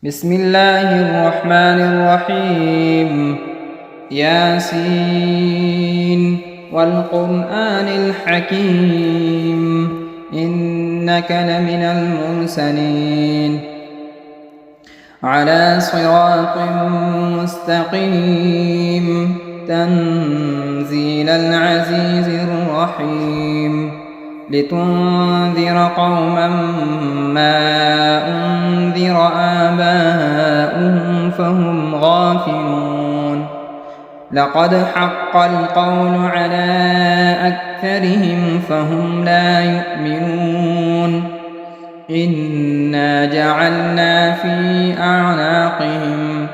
بسم الله الرحمن الرحيم. ياسين والقرآن الحكيم إنك لمن المرسلين على صراط مستقيم تنزيل العزيز الرحيم لتنذر قوما ما أنذر آباؤهم فهم غافلون لقد حق القول على أكثرهم فهم لا يؤمنون إنا جعلنا في أعناقهم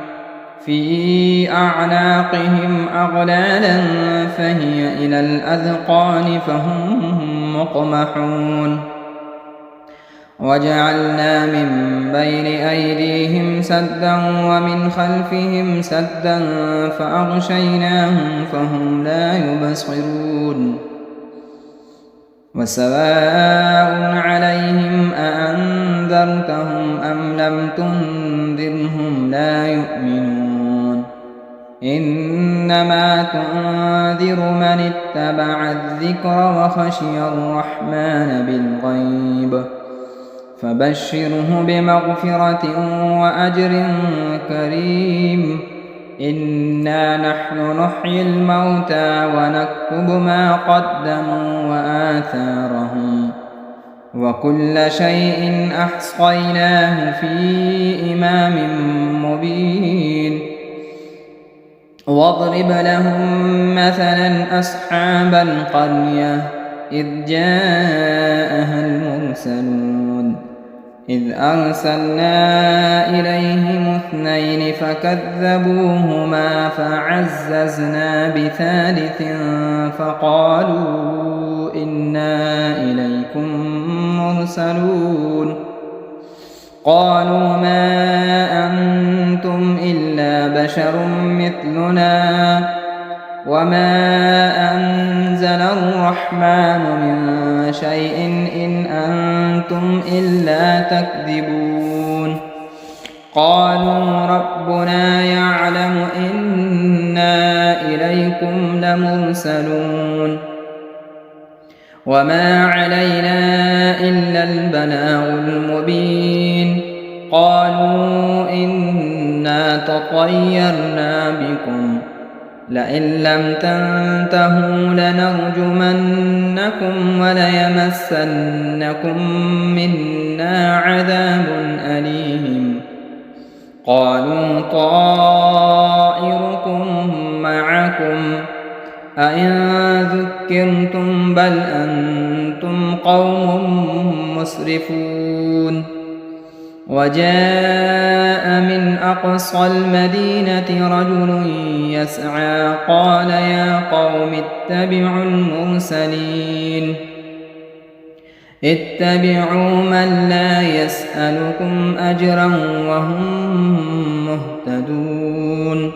أغلالا فهي إلى الأذقان فهم مقمحون وجعلنا من بين أيديهم سدا ومن خلفهم سدا فأغشيناهم فهم لا يبصرون وسواء عليهم أأنذرتهم أم لم تنذرهم لا يؤمنون إنما تنذر من اتبع الذكر وخشي الرحمن بالغيب فبشره بمغفرة وأجر كريم إنا نحن نحيي الموتى ونكتب ما قدموا وآثارهم وكل شيء أحصيناه في إمام مبين واضرب لهم مثلا أصحاب القرية إذ جاءها المرسلون إذ أرسلنا إليهم اثنين فكذبوهما فعززنا بثالث فقالوا إنا إليكم مرسلون قالوا ما أنتم إلا بشر مثلنا وما أنزل الرحمن من شيء إن أنتم إلا تكذبون قالوا ربنا يعلم إنا إليكم لمرسلون وما علينا إلا البلاغ المبين قالوا إنا تطيرنا بكم لئن لم تنتهوا لنرجمنكم وليمسنكم منا عذاب أليم قالوا طائركم معكم أئن ذكرتم بل أنتم قوم مسرفون وجاء من أقصى المدينة رجل يسعى قال يا قوم اتبعوا المرسلين اتبعوا من لا يسألكم أجرا وهم مهتدون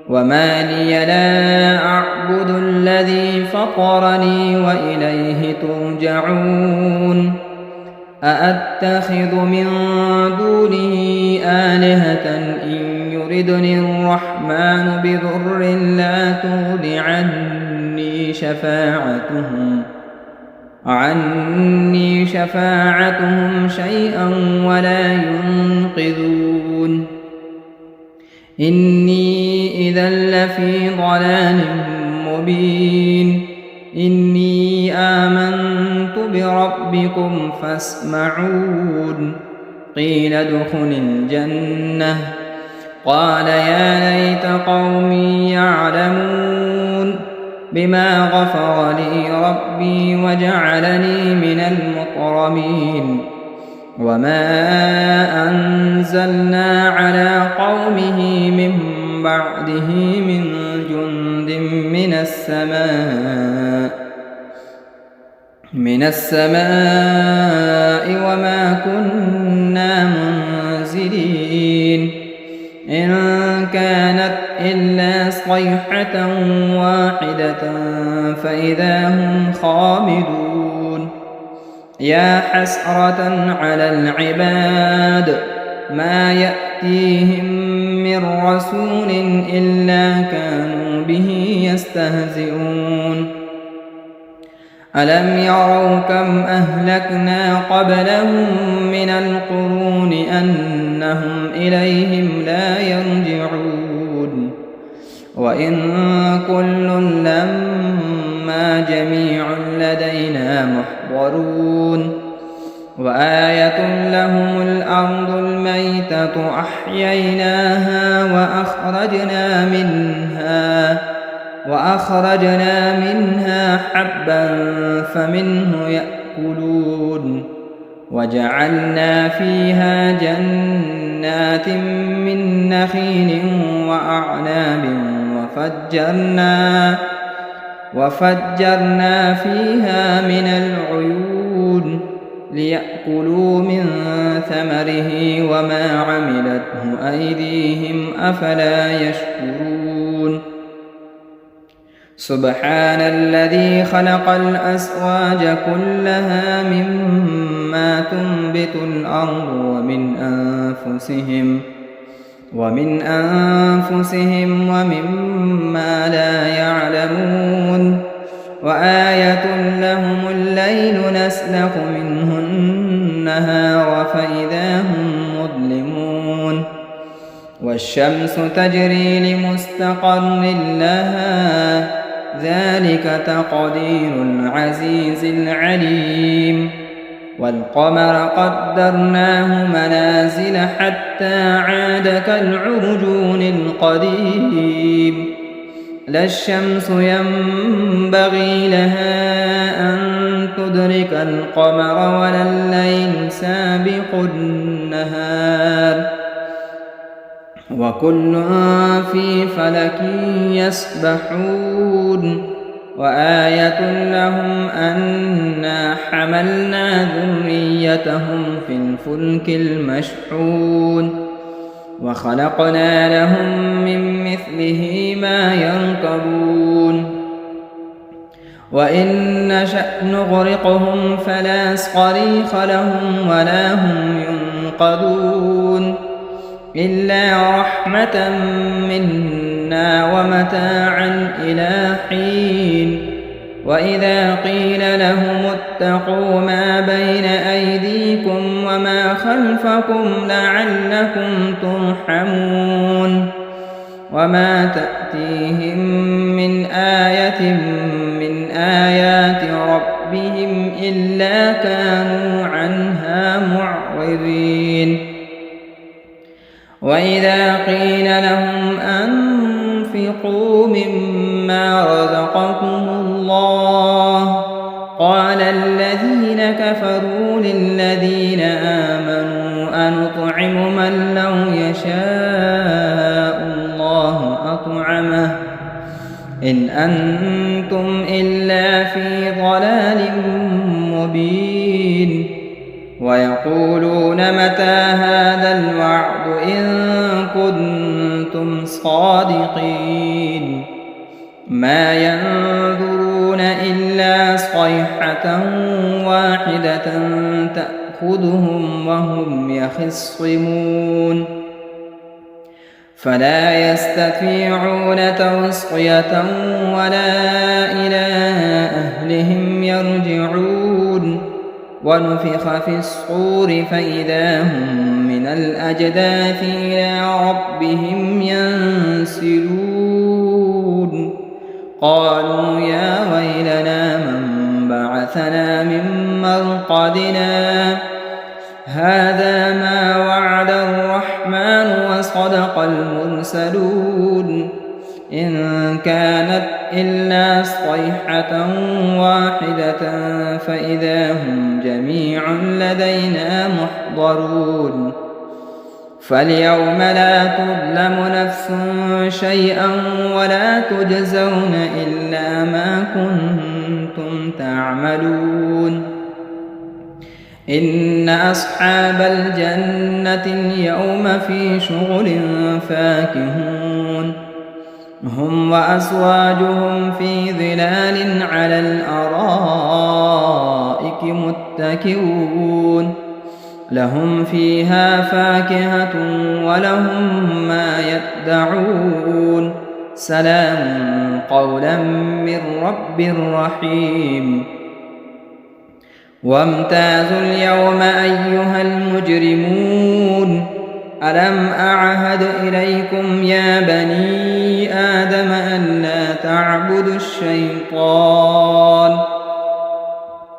وما لي لا أعبد الذي فطرني وإليه ترجعون أأتخذ من دونه آلهة إن يردني الرحمن بضر لا تغن عني شفاعتهم شيئا ولا ينقذون إني إذا لفي ضلال مبين إني آمنت بربكم فاسمعون قيل ادخل الجنة قال يا ليت قومي يعلمون بما غفر لي ربي وجعلني من المكرمين وما أنزلنا على قومه من بعده من جند من السماء وما كنا منزلين إن كانت إلا صيحة واحدة فإذا هم خامدون يا حسرة على العباد ما يأتي يأتيهم من رسول إلا كانوا به يستهزئون ألم يروا كم أهلكنا قبلهم من القرون أنهم إليهم لا يرجعون وإن كل لما جميع لدينا محضرون وآية لهم الأرض الميتة أحييناها وأخرجنا منها حبا فمنه يأكلون وجعلنا فيها جنات من نخيل وأعناب وفجرنا فيها من العيون ليأكلوا من ثمره وما عملته أيديهم أفلا يشكرون سبحان الذي خلق الأزواج كلها مما تنبت الأرض ومن أنفسهم ومما لا يعلمون وآية لهم الليل نسلخ منه النهار فإذا هم مظلمون والشمس تجري لمستقر لها ذلك تقدير العزيز العليم والقمر قدرناه منازل حتى عاد كالعرجون القديم لا الشمس ينبغي لها أن تدرك القمر ولا الليل سابق النهار وكل في فلك يسبحون وآية لهم أنا حملنا ذريتهم في الفلك المشحون وخلقنا لهم من مثله ما يركبون وإن نشأ نغرقهم فلا صريخ لهم ولا هم ينقذون إلا رحمة منا ومتاعا إلى حين وإذا قيل لهم اتقوا ما بين أيديكم وما خلفكم لعلكم ترحمون وما تأتيهم من آية من آيات ربهم إلا كانوا عنها معرضين وإذا قيل لهم أنفقوا مما رزقكم الله قال الذين كفروا للذين آمنوا أنطعم من لو يشاء الله أطعمه إن أنتم إلا في ضلال مبين ويقولون متى هذا الوعد إن كنتم صادقين ما ينظرون إلا صيحة واحدة تأخذهم وهم يخصمون فلا يستطيعون توصية ولا إلى أهلهم يرجعون ونفخ في الصور فإذا هم من الأجداث إلى ربهم ينسلون قالوا يا ويلنا من بعثنا من مرقدنا هذا ما وعد الرحمن وصدق المرسلون إن كانت إلا صيحة واحدة فإذا هم جميع لدينا محضرون فاليوم لا تظلم نفس شيئا ولا تجزون إلا ما كنتم تعملون إن أصحاب الجنة اليوم في شغل فاكهون هم وأزواجهم في ظلال على الأرائك متكئون لهم فيها فاكهة ولهم ما يدعون سلام قولا من رب رحيم وامتازوا اليوم أيها المجرمون ألم أعهد إليكم يا بني آدم أن لا تعبدوا الشيطان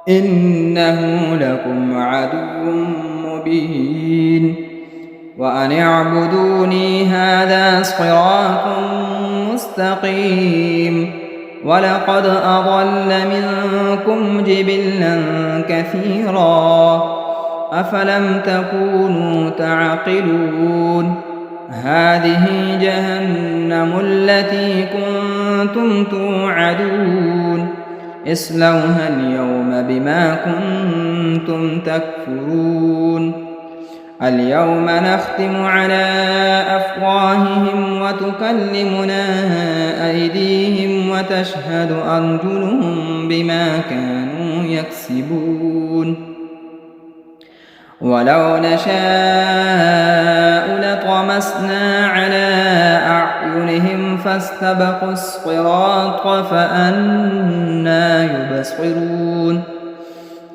إنه لكم عدو مبين وأن اعبدوني هذا صراط مستقيم ولقد أضل منكم جبلا كثيرا أفلم تكونوا تعقلون هذه جهنم التي كنتم توعدون اصلوها اليوم بما كنتم تكفرون اليوم نختم على أفواههم وتكلمنا أيديهم وتشهد أرجلهم بما كانوا يكسبون ولو نشاء لطمسنا على أعينهم فاستبقوا الصراط فأنى يبصرون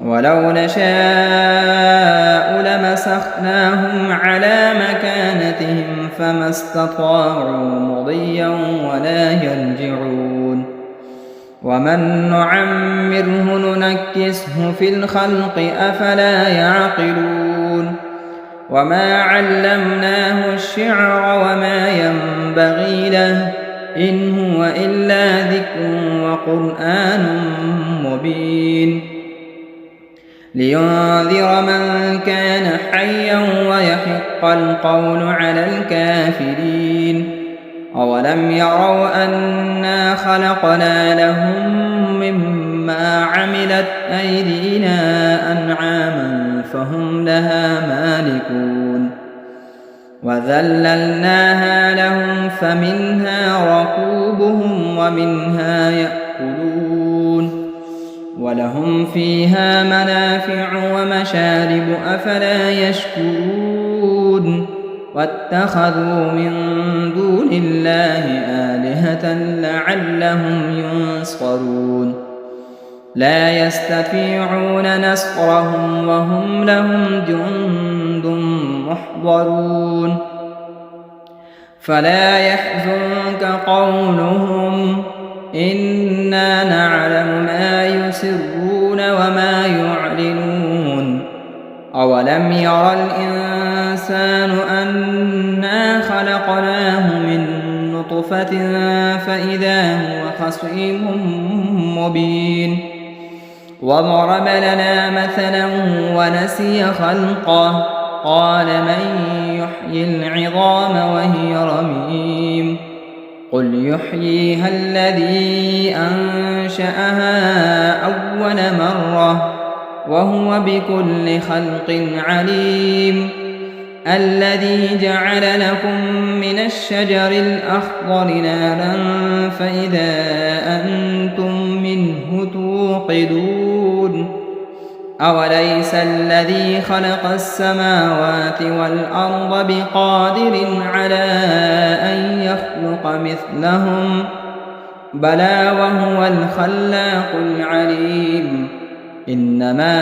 ولو نشاء لمسخناهم على مكانتهم فما استطاعوا مضيا ولا يرجعون ومن نعمره ننكسه في الخلق أفلا يعقلون وما علمناه الشعر وما ينبغي له إن هو إلا ذكر وقرآن مبين لينذر من كان حيا ويحق القول على الكافرين أولم يروا أنا خلقنا لهم مما عملت أيدينا أنعاما فهم لها مالكون وذللناها لهم فمنها ركوبهم ومنها يأكلون ولهم فيها منافع ومشارب أفلا يشكرون واتخذوا من دون الله آلهة لعلهم ينصرون لا يستطيعون نصرهم وهم لهم جند محضرون فلا يحزنك قولهم إنا نعلم ما يسرون وما يعلنون أولم ير الإنسان أنا خلقناه من نطفة فإذا هو خصيم مبين وضرب لنا مثلا ونسي خلقه قال من يحيي العظام وهي رميم قل يحييها الذي أنشأها أول مرة وهو بكل خلق عليم الذي جعل لكم من الشجر الأخضر نارا فإذا أنتم منه توقدون أوليس الذي خلق السماوات والأرض بقادر على أن يخلق مثلهم بلى وهو الخلاق العليم إنما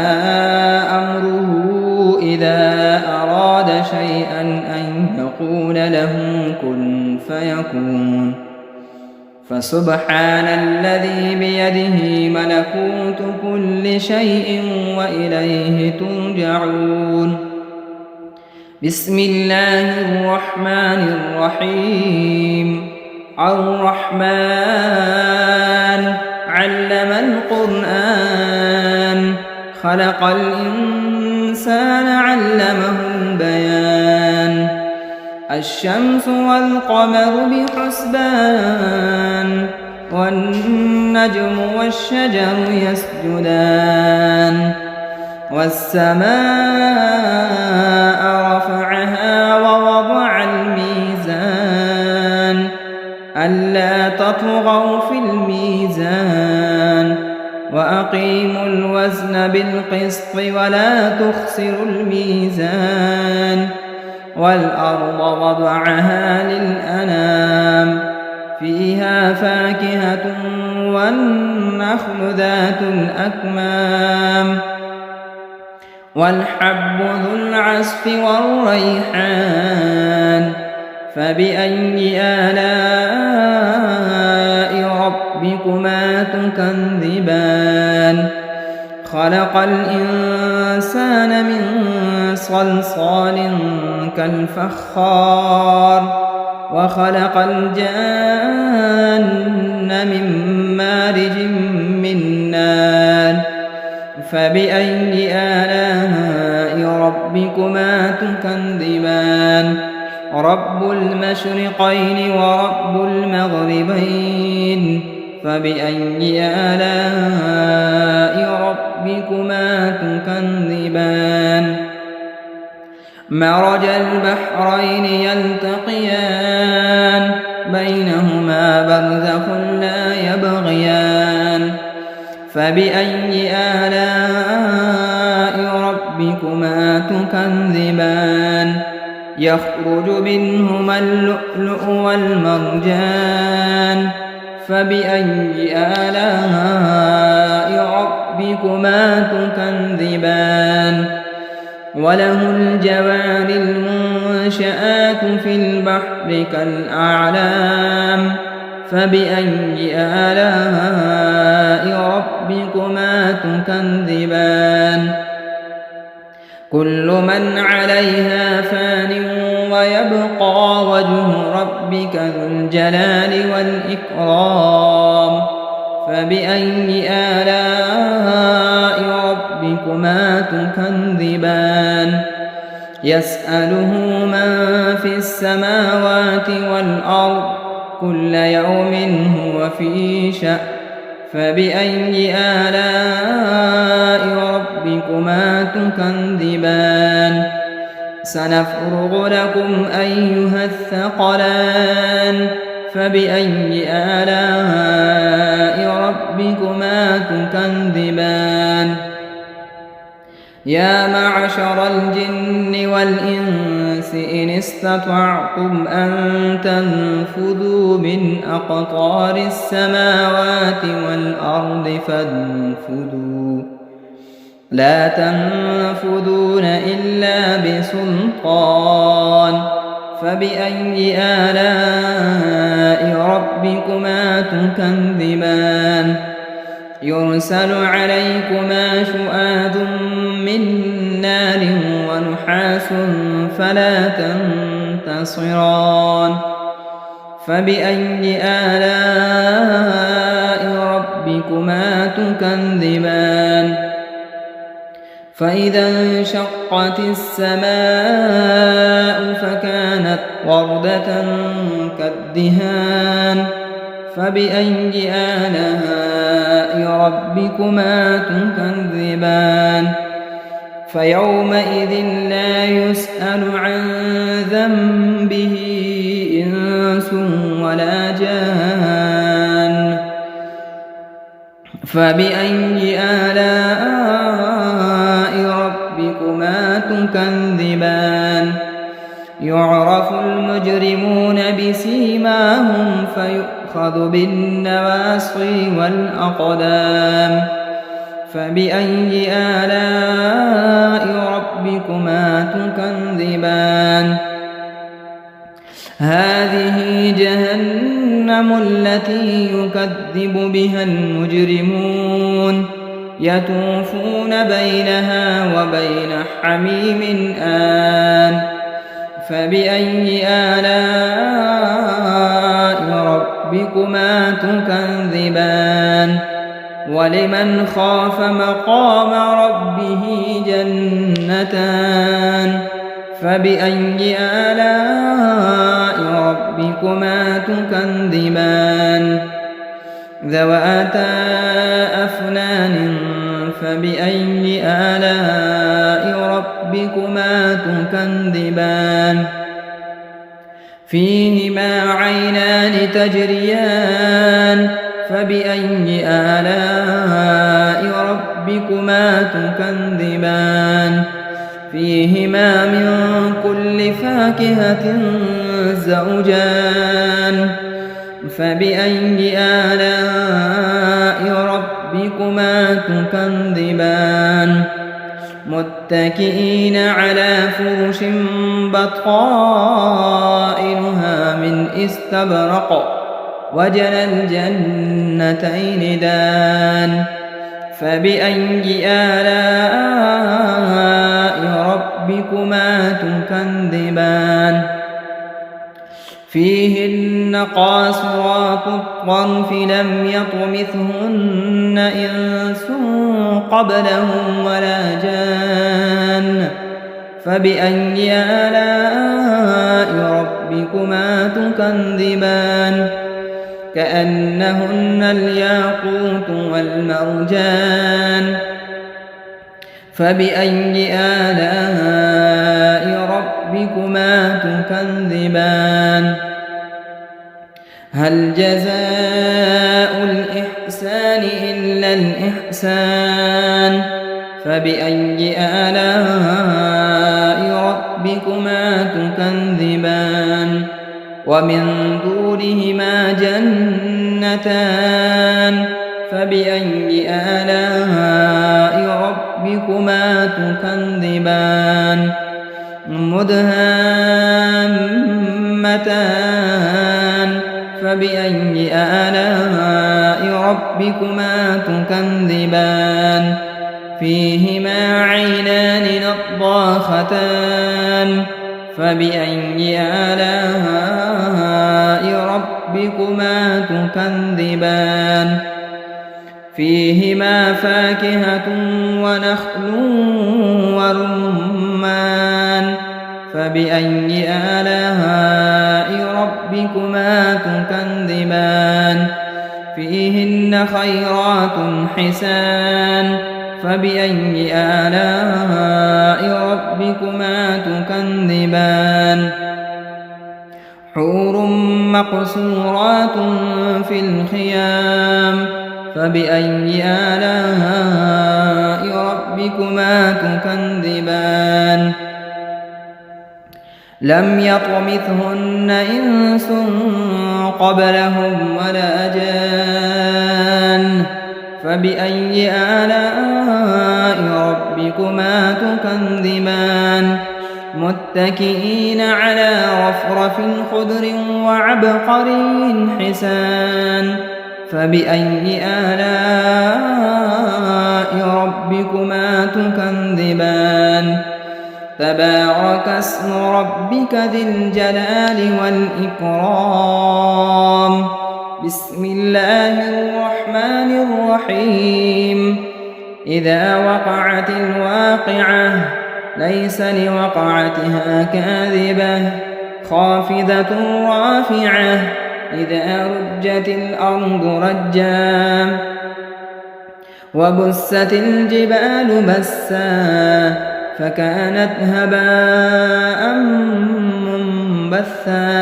أمره إذا أراد شيئا أن يقول له كن فيكون فسبحان الذي بيده ملكوت كل شيء وإليه ترجعون بسم الله الرحمن الرحيم الرحمن علم القرآن خلق الإنسان علمه البيان الشمس والقمر بحسبان والنجم والشجر يسجدان والسماء رفعها ووضع الميزان ألا تطغوا في الميزان وأقيموا الوزن بالقسط ولا تخسروا الميزان والأرض وضعها للأنام فيها فاكهة والنخل ذات الأكمام والحب ذو العصف والريحان فبأي آلاء ربكما تكذبان خلق الإنسان من صلصال كالفخار وخلق الجان من مارج من نار فبأي آلاء ربكما تكذبان رب المشرقين ورب المغربين فبأي آلاء ربكما تكذبان مرج البحرين يلتقيان بينهما برزخ لا يبغيان فبأي آلاء ربكما تكذبان يخرج منهما اللؤلؤ والمرجان فبأي آلاء ربكما تكذبان وله الجوار المنشآت في البحر كالأعلام فبأي آلاء ربكما تكذبان كل من عليها فان ويبقى وجه ربك ذو الجلال والإكرام فبأي آلاء ربكما تكذبان يسأله من في السماوات والأرض كل يوم هو في شأن فبأي آلاء ربكما تكذبان سنفرغ لكم أيها الثقلان فبأي آلاء ربكما تكذبان يا معشر الجن والإنس إن استطعتم أن تنفذوا من أقطار السماوات والأرض فانفذوا لا تنفذون إلا بسلطان فبأي آلاء ربكما تكذبان يرسل عليكما شؤاد من نار ونحاس فلا تنتصران فبأي آلاء ربكما تكذبان فإذا انشقت السماء فكانت وردة كالدهان فبأي آلاء ربكما تكذبان فيومئذ لا يسأل عن ذنبه إنس ولا جان فبأي آلاء ربكما تكذبان يعرف المجرمون بسيماهم فيؤخذ بالنواصي والأقدام فبأي آلاء ربكما تكذبان هذه جهنم التي يكذب بها المجرمون يطوفون بينها وبين حميم آن فبأي آلاء ربكما تكذبان ولمن خاف مقام ربه جنتان فبأي آلاء ربكما تكذبان ذواتا أفنان فبأي آلاء ربكما تكذبان فيهما عينان تجريان فبأي آلاء ربكما تكذبان فيهما من كل فاكهة زوجان فبأي آلاء ربكما تكذبان متكئين على فرش بطائنها من استبرق وجنى الجنتين دان فبأي آلاء ربكما تكذبان فيهن قاصرات الطرف لم يطمثهن إنس قبلهم ولا جان فبأي آلاء ربكما تكذبان كأنهن الياقوت والمرجان فبأي آلاء ربكما تكذبان هل جزاء الإحسان إلا الإحسان فبأي آلاء ربكما تكذبان ومن دونهما جنتان فبأي آلاء ربكما تكذبان مدهامتان فبأي آلاء ربكما تكذبان فيهما عينان نضاختان فبأي آلاء ربكما تكذبان فيهما فاكهة ونخل ورمان فبأي آلاء ربكما تكذبان فيهن خيرات حسان فبأي آلاء ربكما تكذبان حور مقصورات في الخيام فبأي آلاء ربكما تكذبان لم يطمثهن إنس قبلهم ولا جان فبأي آلاء ربكما تكذبان متكئين على رفرف خضر وعبقري حسان فبأي آلاء ربكما تكذبان تبارك اسم ربك ذي الجلال والإكرام بسم الله الرحمن الرحيم إذا وقعت الواقعة ليس لوقعتها كاذبة خافضة رافعة إذا رجت الأرض رجا وبست الجبال بسا فكانت هباء منبثا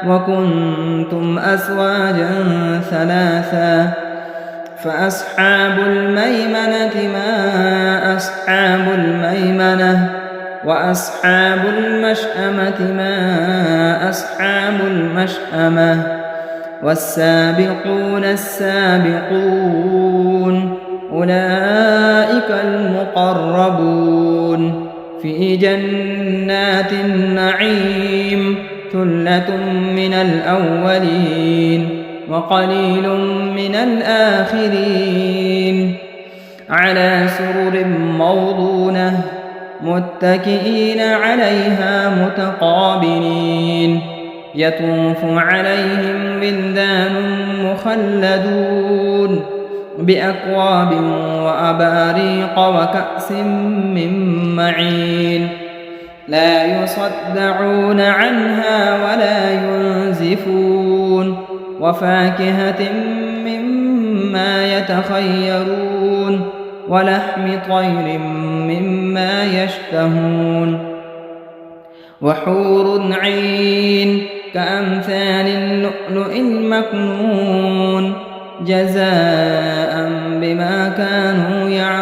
وكنتم أزواجا ثلاثا فأصحاب الميمنة ما أصحاب الميمنة وأصحاب المشأمة ما أصحاب المشأمة والسابقون السابقون أولئك المقربون في جنات النعيم ثلة من الأولين وقليل من الآخرين على سرر موضونة متكئين عليها متقابلين يطوف عليهم ولدان مخلدون بأكواب وأباريق وكأس من معين لا يصدعون عنها ولا ينزفون وفاكهة مما يتخيرون ولحم طير مما يشتهون وحور عين كأمثال اللؤلؤ المكنون جزاء بما كانوا يعملون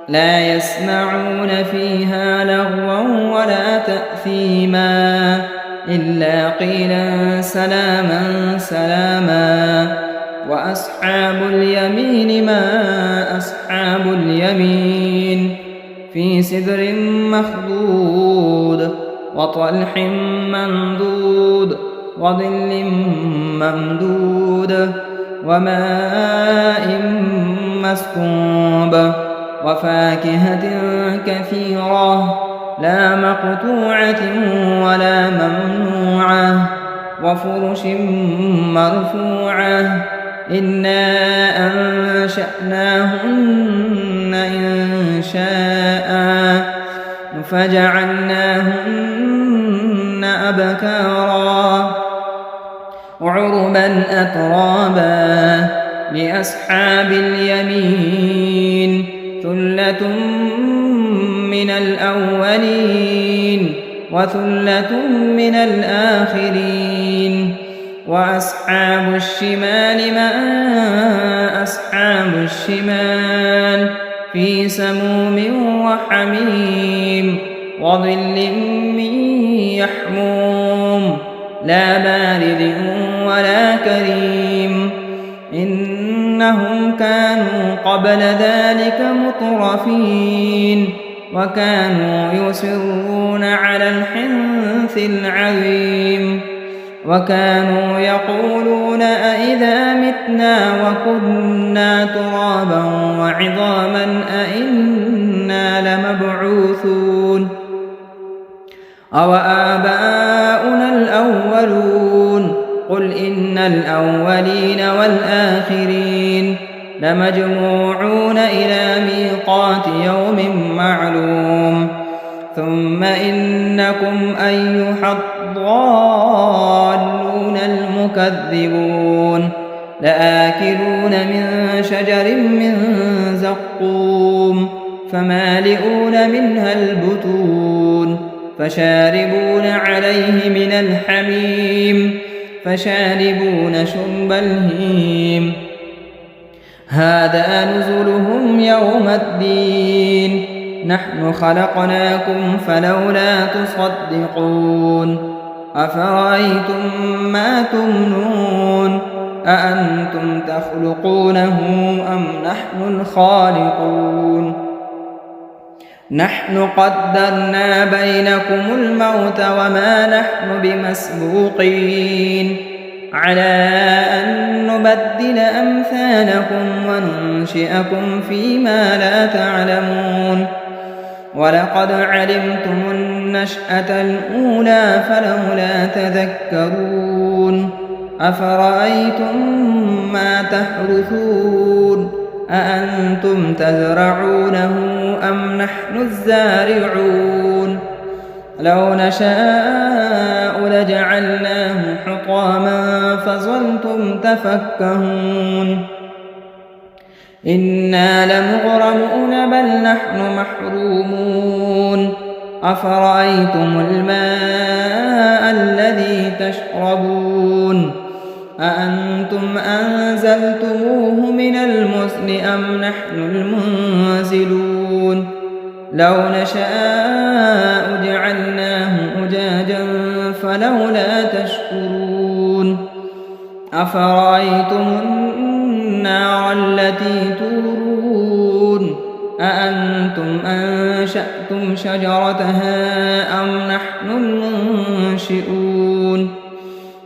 لا يسمعون فيها لغوا ولا تأثيما إلا قيلا سلاما سلاما. وأصحاب اليمين ما أصحاب اليمين في سدر مخضود وطلح منضود وظل ممدود وماء مسكوب وفاكهة كثيرة لا مقطوعة ولا ممنوعة وفرش مرفوعة إنا أنشأناهن إنشاء فجعلناهن أبكارا عربا أترابا لأصحاب اليمين ثلة من الأولين وثلة من الآخرين. وأصحاب الشمال ما أصحاب الشمال في سموم وحميم وظل من يحموم لا بارد ولا كريم إنهم كانوا قبل ذلك مترفين وكانوا يصرون على الحنث العظيم وكانوا يقولون أئذا متنا وكنا ترابا وعظاما أئنا لمبعوثون أو آباؤنا الأولون قل إن الأولين والآخرين لمجموعون إلى ميقات يوم معلوم ثم إنكم أيها الضالون المكذبون لآكلون من شجر من زقوم فمالئون منها البطون فشاربون عليه من الحميم فشاربون شرب الهيم هذا نزلهم يوم الدين نحن خلقناكم فلولا تصدقون أفرأيتم ما تمنون أأنتم تخلقونه أم نحن الخالقون نحن قدرنا بينكم الموت وما نحن بمسبوقين على أن نبدل أمثالكم وننشئكم فيما لا تعلمون ولقد علمتم النشأة الأولى فلولا تذكرون أفرأيتم ما تحرثون أأنتم تزرعونه أم نحن الزارعون لو نشاء لجعلناه حطاما فظلتم تفكهون إنا لمغرمون بل نحن محرومون أفرأيتم الماء الذي تشربون أأنتم أنزلتموه من المزن أم نحن المنزلون لو نشاء جعلناه أجاجا فلولا تشكرون أفرأيتم النار التي تورون أأنتم أنشأتم شجرتها أم نحن المنشئون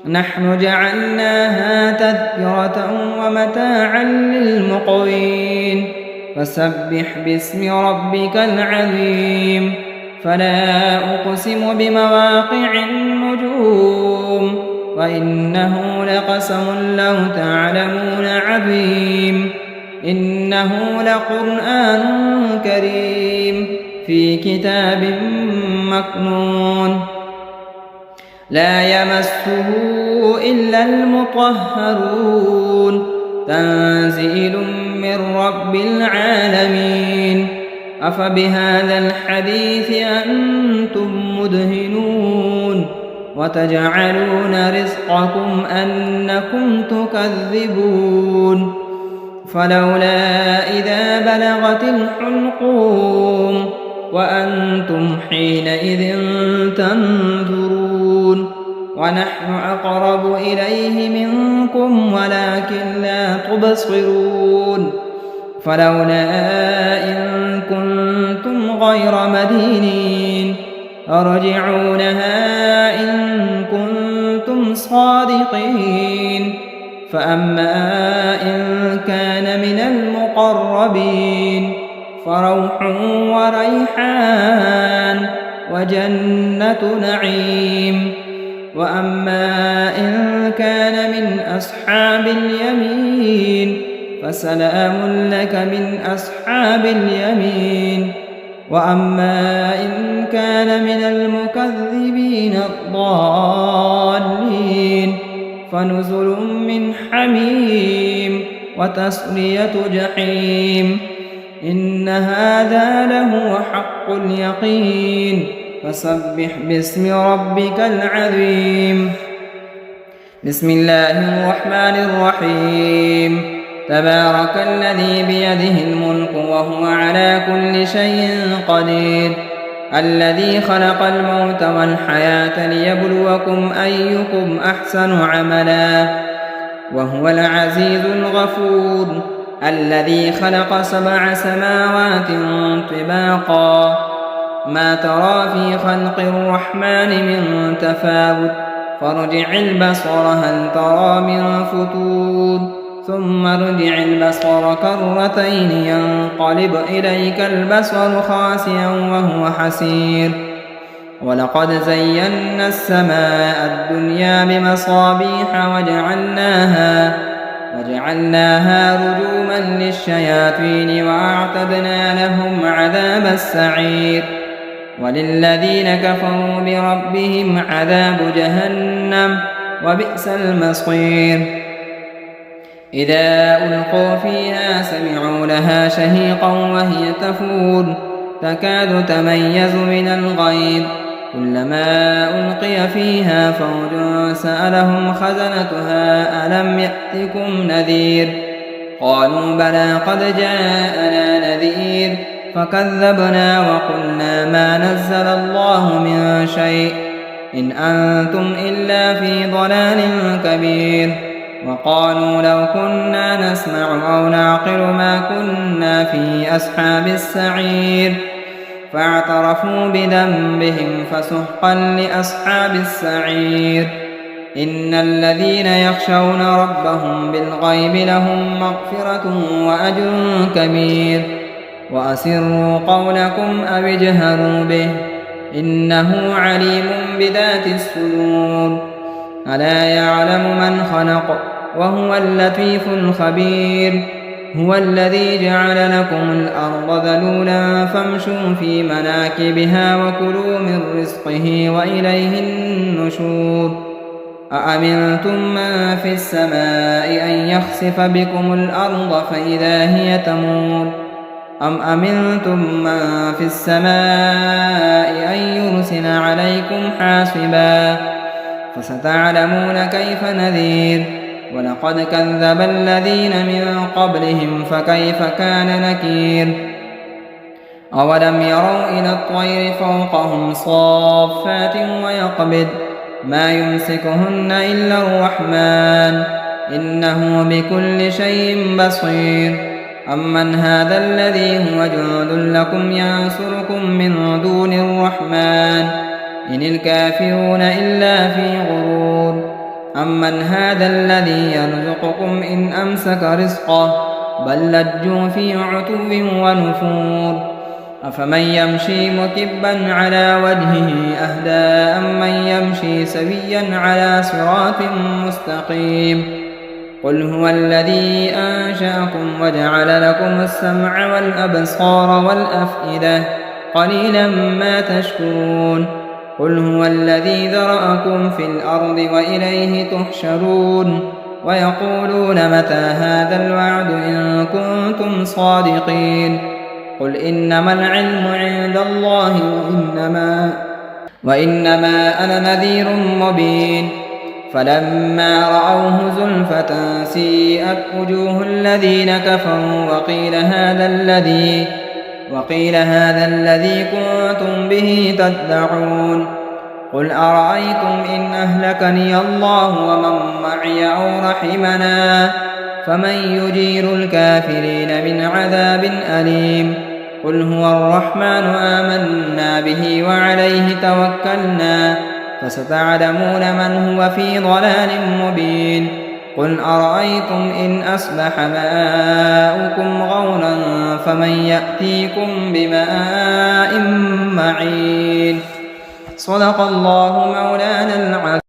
نحن جعلناها تذكرة ومتاعا للمقوين فسبح باسم ربك العظيم فلا أقسم بمواقع النجوم وإنه لقسم لو تعلمون عظيم إنه لقرآن كريم في كتاب مكنون لا يمسه إلا المطهرون تنزيل من رب العالمين أفبهذا الحديث أنتم مدهنون وتجعلون رزقكم أنكم تكذبون فلولا إذا بلغت الحلقوم وأنتم حينئذ تنظرون ونحن أقرب إليه منكم ولكن لا تبصرون فلولا إن كنتم غير مدينين ترجعونها إن كنتم صادقين فأما إن كان من المقربين فروح وريحان وجنة نعيم وأما إن كان من أصحاب اليمين فسلام لك من أصحاب اليمين وأما إن كان من المكذبين الضالين فنزل من حميم وتصلية جحيم إن هذا لهو حق اليقين فسبح باسم ربك العظيم بسم الله الرحمن الرحيم تبارك الذي بيده الملك وهو على كل شيء قدير الذي خلق الموت والحياة ليبلوكم أيكم أحسن عملا وهو العزيز الغفور الذي خلق 7 سماوات طباقا ما ترى في خلق الرحمن من تفاوت فارجع البصر هل ترى من فتور ثم ارجع البصر كرتين ينقلب إليك البصر خاسئا وهو حسير ولقد زينا السماء الدنيا بمصابيح وجعلناها رجوما للشياطين وأعتدنا لهم عذاب السعير وللذين كفروا بربهم عذاب جهنم وبئس المصير إذا ألقوا فيها سمعوا لها شهيقا وهي تفور تكاد تميز من الغيظ كلما ألقي فيها فوج سألهم خزنتها ألم يأتكم نذير قالوا بلى قد جاءنا نذير فكذبنا وقلنا ما نزل الله من شيء إن أنتم إلا في ضلال كبير وقالوا لو كنا نسمع أو نعقل ما كنا في أصحاب السعير فاعترفوا بذنبهم فسحقا لأصحاب السعير إن الذين يخشون ربهم بالغيب لهم مغفرة وأجر كبير وأسروا قولكم أو اجهروا به إنه عليم بذات الصدور ألا يعلم من خلق وهو اللطيف الخبير هو الذي جعل لكم الأرض ذلولا فامشوا في مناكبها وكلوا من رزقه وإليه النشور أأمنتم من في السماء أن يخسف بكم الأرض فإذا هي تمور أم أمنتم من في السماء أن يرسل عليكم حاصبا فستعلمون كيف نذير ولقد كذب الذين من قبلهم فكيف كان نكير أولم يروا إلى الطير فوقهم صافات ويقبض ما يمسكهن إلا الرحمن إنه بكل شيء بصير أمن هذا الذي هو جند لكم ينصركم من دون الرحمن إن الكافرون إلا في غرور أمن هذا الذي يرزقكم إن أمسك رزقه بل لجوا في عتو ونفور أفمن يمشي مكبا على وجهه أهدى أمن يمشي سويا على صراط مستقيم قل هو الذي أنشأكم وجعل لكم السمع والأبصار والأفئدة قليلا ما تشكرون قل هو الذي ذرأكم في الأرض وإليه تحشرون ويقولون متى هذا الوعد إن كنتم صادقين قل إنما العلم عند الله وإنما أنا نذير مبين فلما رأوه زلفة سيئت وجوه الذين كفروا وقيل هذا الذي كنتم به تدعون قل أرأيتم إن أهلكني الله ومن معي أو رحمنا فمن يجير الكافرين من عذاب أليم قل هو الرحمن آمنا به وعليه توكلنا فستعلمون من هو في ضلال مبين قل أرأيتم إن أصبح ماؤكم غورا فمن يأتيكم بماء معين صدق الله مولانا العظيم.